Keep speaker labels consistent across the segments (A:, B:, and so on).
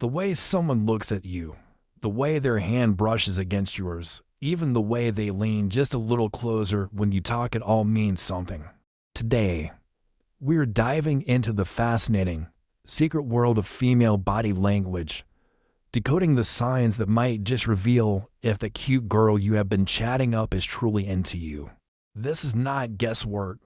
A: The way someone looks at you, the way their hand brushes against yours, even the way they lean just a little closer when you talk, it all means something. Today, we're diving into the fascinating, secret world of female body language, decoding the signs that might just reveal if the cute girl you have been chatting up is truly into you. This is not guesswork.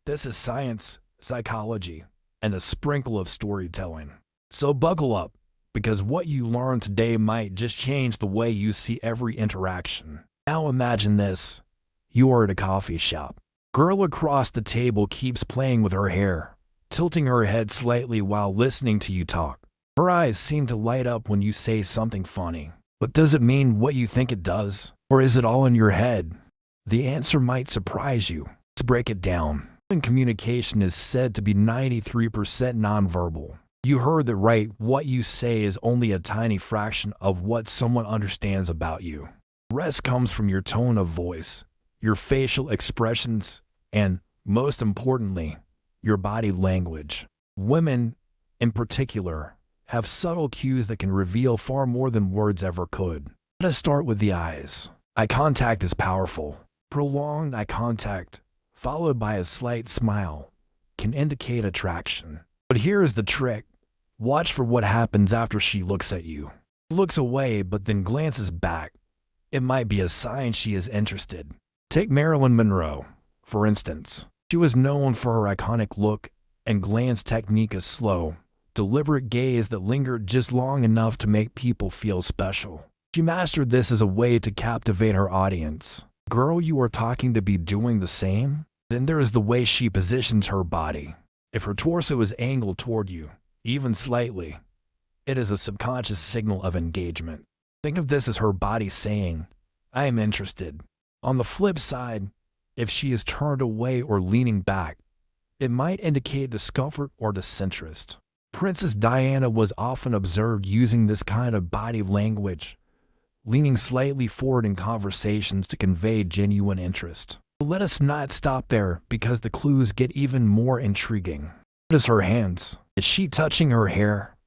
A: This is science, psychology, and a sprinkle of storytelling. So buckle up, because what you learn today might just change the way you see every interaction. Now imagine this. You are at a coffee shop. Girl across the table keeps playing with her hair, tilting her head slightly while listening to you talk. Her eyes seem to light up when you say something funny. But does it mean what you think it does? Or is it all in your head? The answer might surprise you. Let's break it down. Human communication is said to be 93% nonverbal. You heard that right. What you say is only a tiny fraction of what someone understands about you. The rest comes from your tone of voice, your facial expressions, and, most importantly, your body language. Women, in particular, have subtle cues that can reveal far more than words ever could. Let us start with the eyes. Eye contact is powerful. Prolonged eye contact, followed by a slight smile, can indicate attraction. But here is the trick. Watch for what happens after she looks at you. Looks away but then glances back. It might be a sign she is interested. Take Marilyn Monroe, for instance. She was known for her iconic look and glance technique, a slow, deliberate gaze that lingered just long enough to make people feel special. She mastered this as a way to captivate her audience. Girl, you are talking to be doing the same? Then there is the way she positions her body. If her torso is angled toward you, even slightly, it is a subconscious signal of engagement. Think of this as her body saying, I am interested. On the flip side, if she is turned away or leaning back, it might indicate discomfort or disinterest. Princess Diana was often observed using this kind of body language, leaning slightly forward in conversations to convey genuine interest. But let us not stop there, because the clues get even more intriguing. Notice her hands. Is she touching her hair,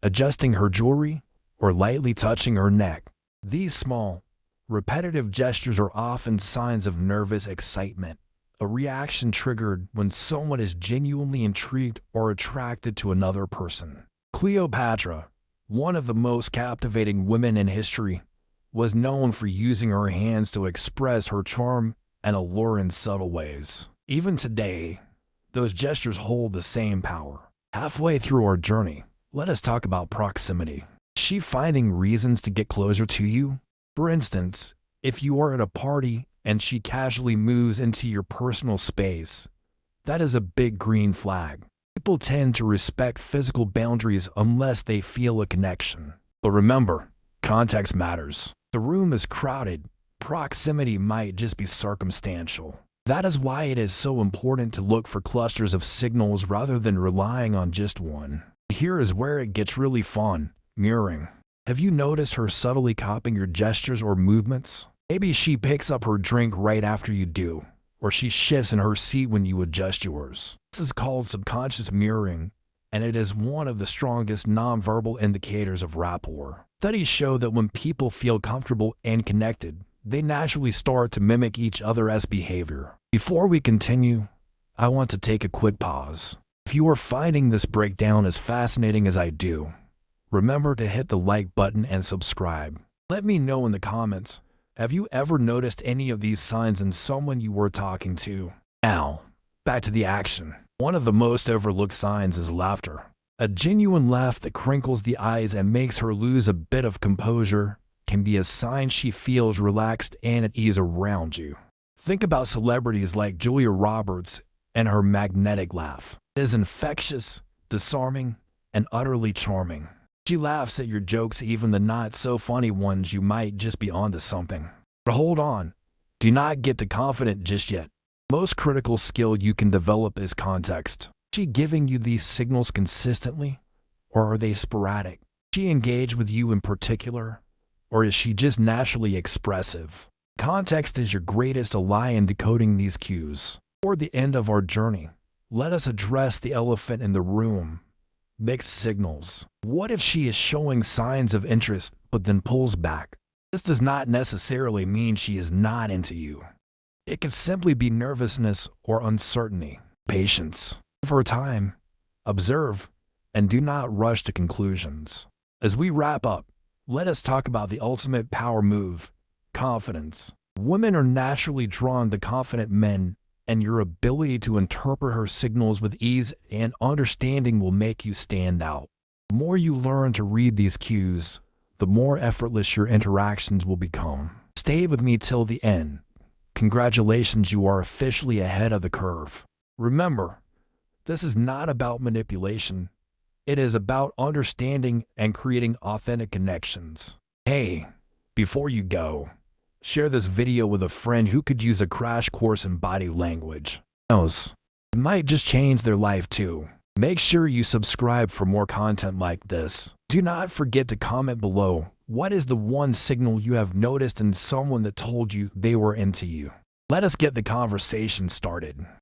A: adjusting her jewelry, or lightly touching her neck? These small, repetitive gestures are often signs of nervous excitement, a reaction triggered when someone is genuinely intrigued or attracted to another person. Cleopatra, one of the most captivating women in history, was known for using her hands to express her charm and allure in subtle ways. Even today, those gestures hold the same power. Halfway through our journey, let us talk about proximity. Is she finding reasons to get closer to you? For instance, if you are at a party and she casually moves into your personal space, that is a big green flag. People tend to respect physical boundaries unless they feel a connection. But remember, context matters. The room is crowded. Proximity might just be circumstantial. That is why it is so important to look for clusters of signals rather than relying on just one. Here is where it gets really fun. Mirroring. Have you noticed her subtly copying your gestures or movements? Maybe she picks up her drink right after you do, or she shifts in her seat when you adjust yours. This is called subconscious mirroring, and it is one of the strongest nonverbal indicators of rapport. Studies show that when people feel comfortable and connected, they naturally start to mimic each other's behavior. Before we continue, I want to take a quick pause. If you are finding this breakdown as fascinating as I do, remember to hit the like button and subscribe. Let me know in the comments, have you ever noticed any of these signs in someone you were talking to? Now, back to the action. One of the most overlooked signs is laughter. A genuine laugh that crinkles the eyes and makes her lose a bit of composure can be a sign she feels relaxed and at ease around you. Think about celebrities like Julia Roberts and her magnetic laugh. It is infectious, disarming, and utterly charming. She laughs at your jokes, even the not-so-funny ones. You might just be onto something. But hold on, do not get too confident just yet. The most critical skill you can develop is context. Is she giving you these signals consistently, or are they sporadic? Does she engage with you in particular, or is she just naturally expressive? Context is your greatest ally in decoding these cues. Toward the end of our journey, let us address the elephant in the room, Mixed signals. What if she is showing signs of interest but then pulls back? This does not necessarily mean she is not into you. It could simply be nervousness or uncertainty. Patience. For a time, observe, and do not rush to conclusions. As we wrap up, let us talk about the ultimate power move, confidence. Women are naturally drawn to confident men, and your ability to interpret her signals with ease and understanding will make you stand out. The more you learn to read these cues, the more effortless your interactions will become. Stay with me till the end. Congratulations, you are officially ahead of the curve. Remember, this is not about manipulation. It is about understanding and creating authentic connections. Hey, before you go, share this video with a friend who could use a crash course in body language. It might just change their life too. Make sure you subscribe for more content like this. Do not forget to comment below. What is the one signal you have noticed in someone that told you they were into you? Let us get the conversation started.